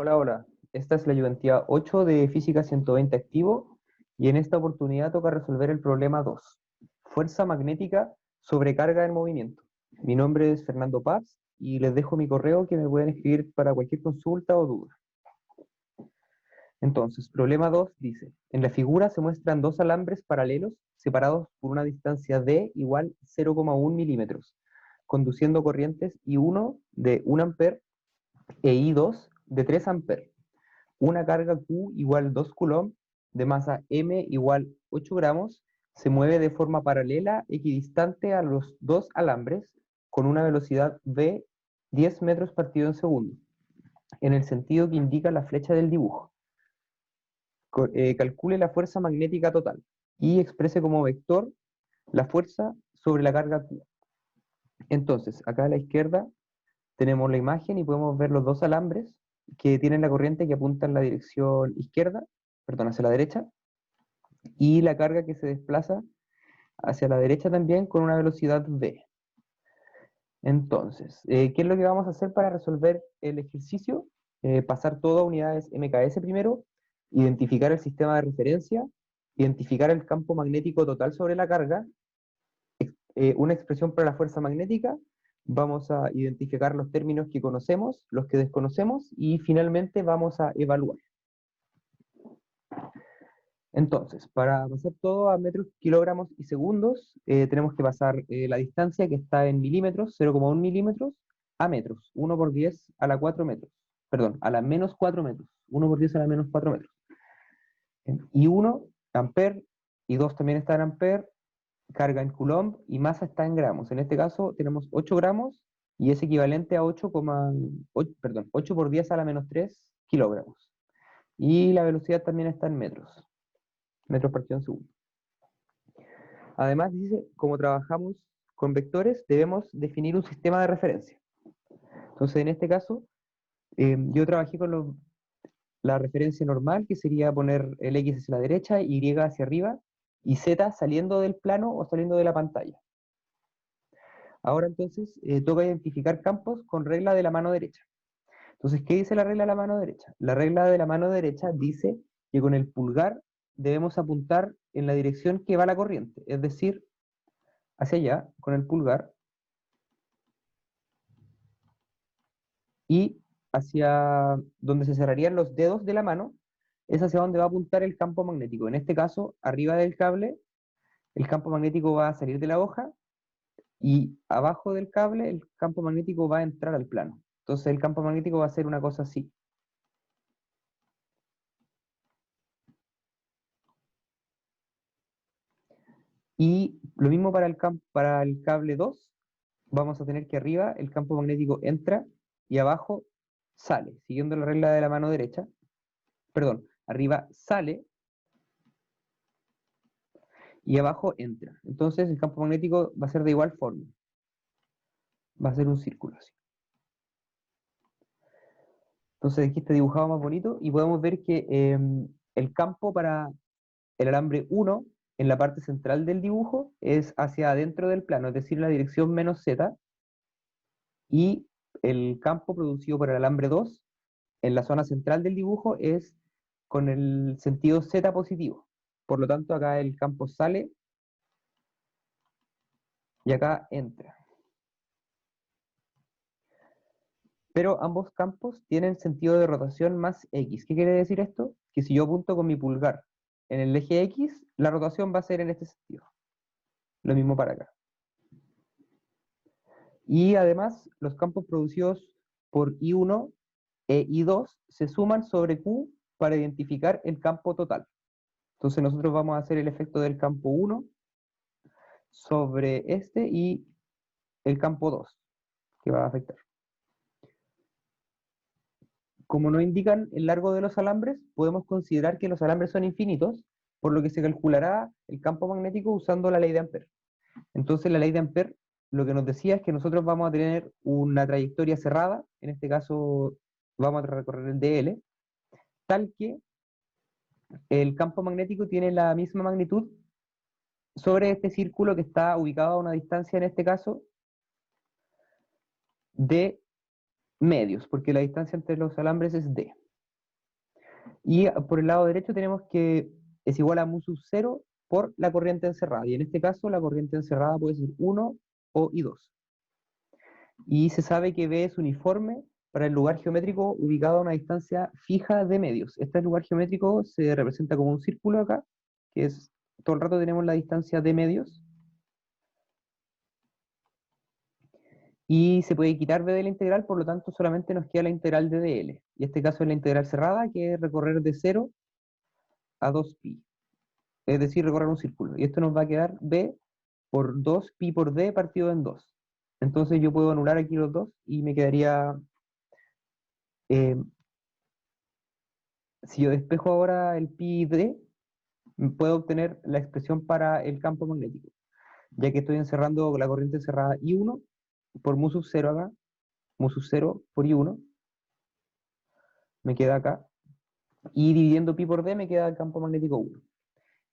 Hola, hola. Esta es la ayudantía 8 de Física 120 activo y en esta oportunidad toca resolver el problema 2. Fuerza magnética sobre carga en movimiento. Mi nombre es Fernando Paz y les dejo mi correo que me pueden escribir para cualquier consulta o duda. Entonces, problema 2 dice, en la figura se muestran dos alambres paralelos separados por una distancia d igual 0,1 milímetros, conduciendo corrientes I1 de 1 amper e I2 de 3 amperes. Una carga Q igual 2 coulomb de masa M igual 8 gramos se mueve de forma paralela equidistante a los dos alambres con una velocidad v 10 metros partido en segundo, en el sentido que indica la flecha del dibujo. Calcule la fuerza magnética total y exprese como vector la fuerza sobre la carga Q. Entonces, acá a la izquierda tenemos la imagen y podemos ver los dos alambres que tienen la corriente que apunta en la dirección izquierda, perdón, hacia la derecha, y la carga que se desplaza hacia la derecha también con una velocidad v. Entonces, ¿qué es lo que vamos a hacer para resolver el ejercicio? Pasar todo a unidades MKS primero, identificar el sistema de referencia, identificar el campo magnético total sobre la carga, una expresión para la fuerza magnética, vamos a identificar los términos que conocemos, los que desconocemos, y finalmente vamos a evaluar. Entonces, para pasar todo a metros, kilogramos y segundos, tenemos que pasar la distancia que está en milímetros, 0,1 milímetros, a metros, 1 por 10 a la 4 metros, perdón, a la menos 4 metros, 1 por 10 a la menos 4 metros. Y 1, amper, y 2 también está en amper, carga en coulomb y masa está en gramos. En este caso tenemos 8 gramos y es equivalente a 8 por 10 a la menos 3 kilogramos. Y la velocidad también está en metros, metros partido en segundo. Además dice, como trabajamos con vectores, debemos definir un sistema de referencia. Entonces en este caso, yo trabajé con la referencia normal, que sería poner el X hacia la derecha, Y hacia arriba, y Z saliendo del plano o saliendo de la pantalla. Ahora entonces toca identificar campos con regla de la mano derecha. Entonces, ¿qué dice la regla de la mano derecha? La regla de la mano derecha dice que con el pulgar debemos apuntar en la dirección que va la corriente, es decir, hacia allá, con el pulgar, y hacia donde se cerrarían los dedos de la mano, es hacia donde va a apuntar el campo magnético. En este caso, arriba del cable, el campo magnético va a salir de la hoja, y abajo del cable el campo magnético va a entrar al plano. Entonces el campo magnético va a ser una cosa así. Y lo mismo para el cable 2, vamos a tener que arriba el campo magnético entra y abajo sale, siguiendo la regla de la mano derecha. Perdón, arriba sale y abajo entra. Entonces el campo magnético va a ser de igual forma. Va a ser un círculo así. Entonces aquí está dibujado más bonito y podemos ver que el campo para el alambre 1 en la parte central del dibujo es hacia adentro del plano, es decir, la dirección menos z, y el campo producido por el alambre 2 en la zona central del dibujo es con el sentido z positivo. Por lo tanto, acá el campo sale y acá entra. Pero ambos campos tienen sentido de rotación más x. ¿Qué quiere decir esto? Que si yo apunto con mi pulgar en el eje x, la rotación va a ser en este sentido. Lo mismo para acá. Y además, los campos producidos por I1 e I2 se suman sobre Q para identificar el campo total. Entonces nosotros vamos a hacer el efecto del campo 1 sobre este y el campo 2 que va a afectar. Como no indican el largo de los alambres, podemos considerar que los alambres son infinitos, por lo que se calculará el campo magnético usando la ley de Ampère. Entonces la ley de Ampère lo que nos decía es que nosotros vamos a tener una trayectoria cerrada, en este caso vamos a recorrer el dl, tal que el campo magnético tiene la misma magnitud sobre este círculo que está ubicado a una distancia, en este caso, de medios, porque la distancia entre los alambres es d. Y por el lado derecho tenemos que es igual a mu sub 0 por la corriente encerrada. Y en este caso la corriente encerrada puede ser 1 o I2. Y se sabe que B es uniforme para el lugar geométrico ubicado a una distancia fija de medios. Este lugar geométrico se representa como un círculo acá, que es, todo el rato tenemos la distancia de medios, y se puede quitar B de la integral, por lo tanto solamente nos queda la integral de dl. Y este caso es la integral cerrada, que es recorrer de 0 a 2pi, es decir, recorrer un círculo. Y esto nos va a quedar B por 2pi por d partido en 2. Entonces yo puedo anular aquí los dos y me quedaría, eh, si yo despejo ahora el pi d, puedo obtener la expresión para el campo magnético, ya que estoy encerrando la corriente encerrada I1 por mu sub 0 acá, mu sub 0 por I1, me queda acá, y dividiendo pi por d me queda el campo magnético 1.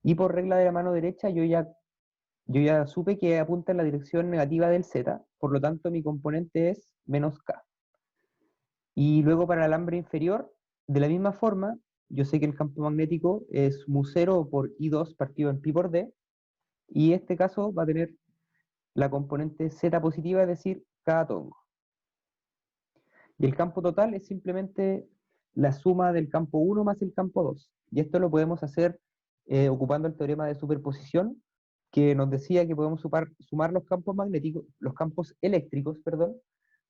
Y por regla de la mano derecha yo ya supe que apunta en la dirección negativa del z, por lo tanto mi componente es menos k. Y luego para el alambre inferior, de la misma forma, yo sé que el campo magnético es mu 0 por I2 partido en pi por d, y este caso va a tener la componente z positiva, es decir, k tongo. Y el campo total es simplemente la suma del campo 1 más el campo 2. Y esto lo podemos hacer ocupando el teorema de superposición, que nos decía que podemos sumar los campos magnéticos, los campos eléctricos, perdón,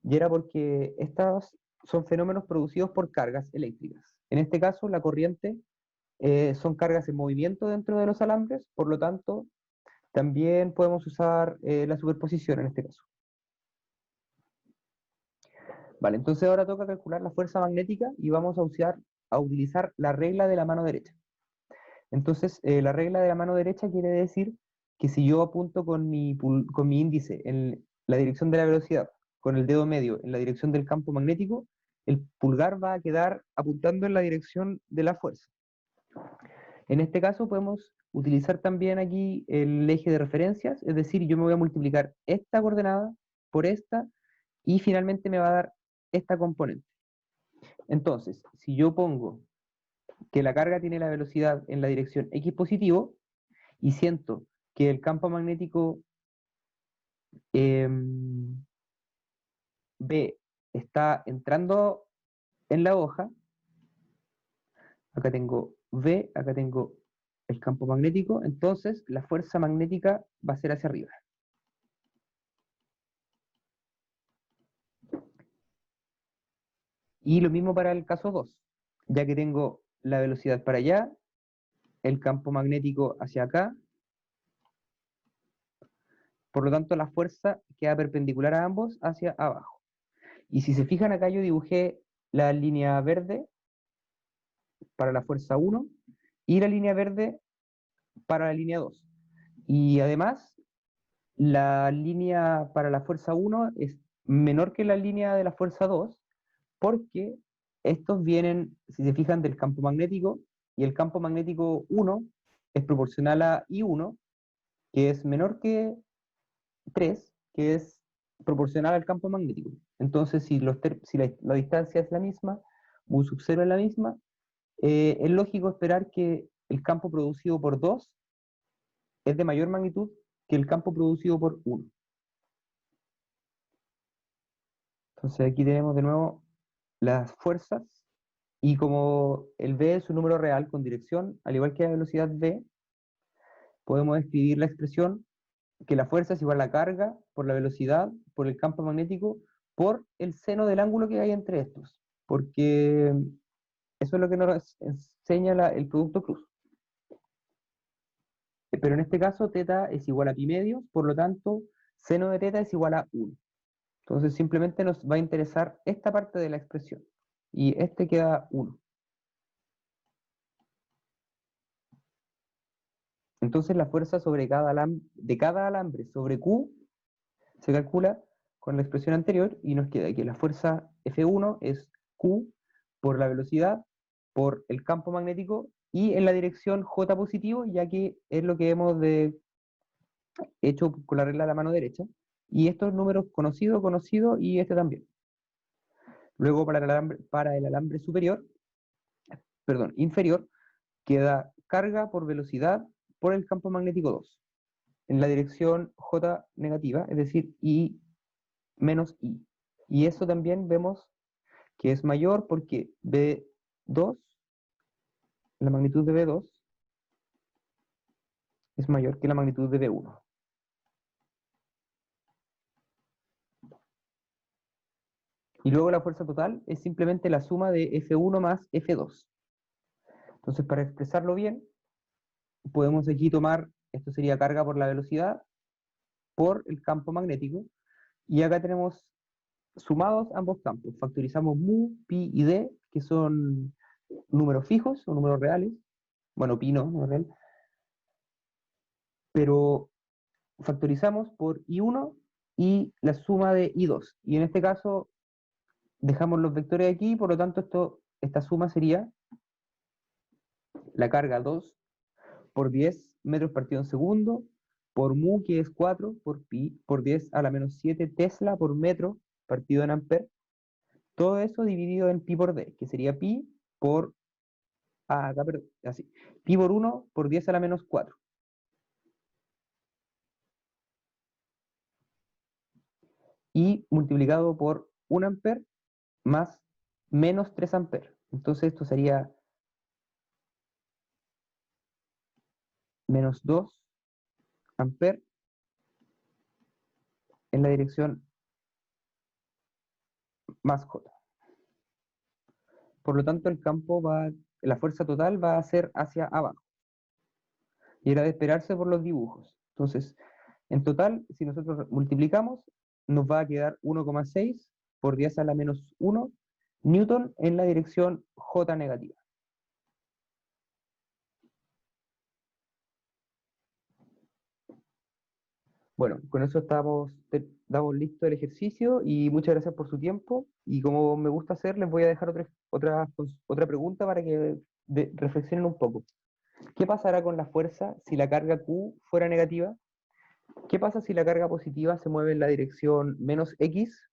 y era porque estos son fenómenos producidos por cargas eléctricas. En este caso, la corriente son cargas en movimiento dentro de los alambres, por lo tanto, también podemos usar la superposición en este caso. Vale, entonces ahora toca calcular la fuerza magnética y vamos a utilizar la regla de la mano derecha. Entonces, la regla de la mano derecha quiere decir que si yo apunto con mi índice en la dirección de la velocidad, con el dedo medio en la dirección del campo magnético, el pulgar va a quedar apuntando en la dirección de la fuerza. En este caso podemos utilizar también aquí el eje de referencias, es decir, yo me voy a multiplicar esta coordenada por esta y finalmente me va a dar esta componente. Entonces, si yo pongo que la carga tiene la velocidad en la dirección x positivo y siento que el campo magnético B está entrando en la hoja, acá tengo V, acá tengo el campo magnético, entonces la fuerza magnética va a ser hacia arriba. Y lo mismo para el caso 2, ya que tengo la velocidad para allá, el campo magnético hacia acá, por lo tanto la fuerza queda perpendicular a ambos hacia abajo. Y si se fijan acá yo dibujé la línea verde para la fuerza 1 y la línea verde para la línea 2. Y además, la línea para la fuerza 1 es menor que la línea de la fuerza 2 porque estos vienen, si se fijan, del campo magnético y el campo magnético 1 es proporcional a I1, que es menor que 3, que es proporcional al campo magnético. Entonces, si la distancia es la misma, mu sub 0 es la misma, es lógico esperar que el campo producido por 2 es de mayor magnitud que el campo producido por 1. Entonces aquí tenemos de nuevo las fuerzas, y como el v es un número real con dirección, al igual que la velocidad v, podemos escribir la expresión que la fuerza es igual a la carga por la velocidad, por el campo magnético, por el seno del ángulo que hay entre estos, porque eso es lo que nos enseña el producto cruz. Pero en este caso teta es igual a pi medios, por lo tanto seno de teta es igual a 1. Entonces simplemente nos va a interesar esta parte de la expresión. Y este queda 1. Entonces la fuerza de cada alambre sobre Q se calcula con la expresión anterior y nos queda que la fuerza F1 es Q por la velocidad, por el campo magnético y en la dirección J positivo, ya que es lo que hemos hecho con la regla de la mano derecha. Y estos números conocido, conocido y este también. Luego para el alambre superior perdón, inferior, queda carga por velocidad por el campo magnético 2, en la dirección J negativa, es decir, I menos I. Y eso también vemos que es mayor porque B2, la magnitud de B2, es mayor que la magnitud de B1. Y luego la fuerza total es simplemente la suma de F1 más F2. Entonces, para expresarlo bien, podemos aquí tomar, esto sería carga por la velocidad, por el campo magnético, y acá tenemos sumados ambos campos. Factorizamos mu, pi y d, que son números fijos o números reales. Bueno, pi no es real. Pero factorizamos por I1 y la suma de I2. Y en este caso dejamos los vectores aquí, por lo tanto esta suma sería la carga 2 por 10 metros partido en segundo, por mu, que es 4, por pi, por 10 a la menos 7 Tesla por metro partido en amper. Todo eso dividido en pi por d, que sería pi por, acá, perdón, así, pi por 1 por 10 a la menos 4. Y multiplicado por 1 amper más menos 3 amper. Entonces esto sería menos 2 amper en la dirección más J. Por lo tanto, la fuerza total va a ser hacia abajo. Y era de esperarse por los dibujos. Entonces, en total, si nosotros multiplicamos, nos va a quedar 1,6 por 10 a la menos 1 newton en la dirección J negativa. Bueno, con eso damos listo el ejercicio y muchas gracias por su tiempo. Y como me gusta hacer, les voy a dejar otra pregunta para que reflexionen un poco. ¿Qué pasará con la fuerza si la carga Q fuera negativa? ¿Qué pasa si la carga positiva se mueve en la dirección menos X?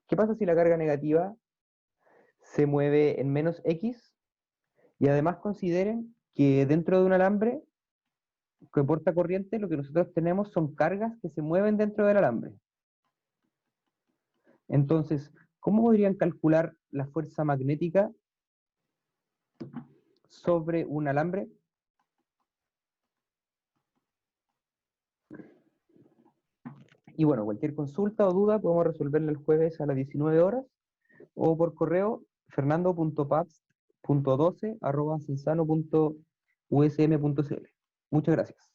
¿Qué pasa si la carga negativa se mueve en menos X? Y además consideren que dentro de un alambre que porta corriente, lo que nosotros tenemos son cargas que se mueven dentro del alambre. Entonces, ¿cómo podrían calcular la fuerza magnética sobre un alambre? Y bueno, cualquier consulta o duda podemos resolverla el jueves a las 19 horas o por correo fernando.paps.12@censano.usm.cl. Muchas gracias.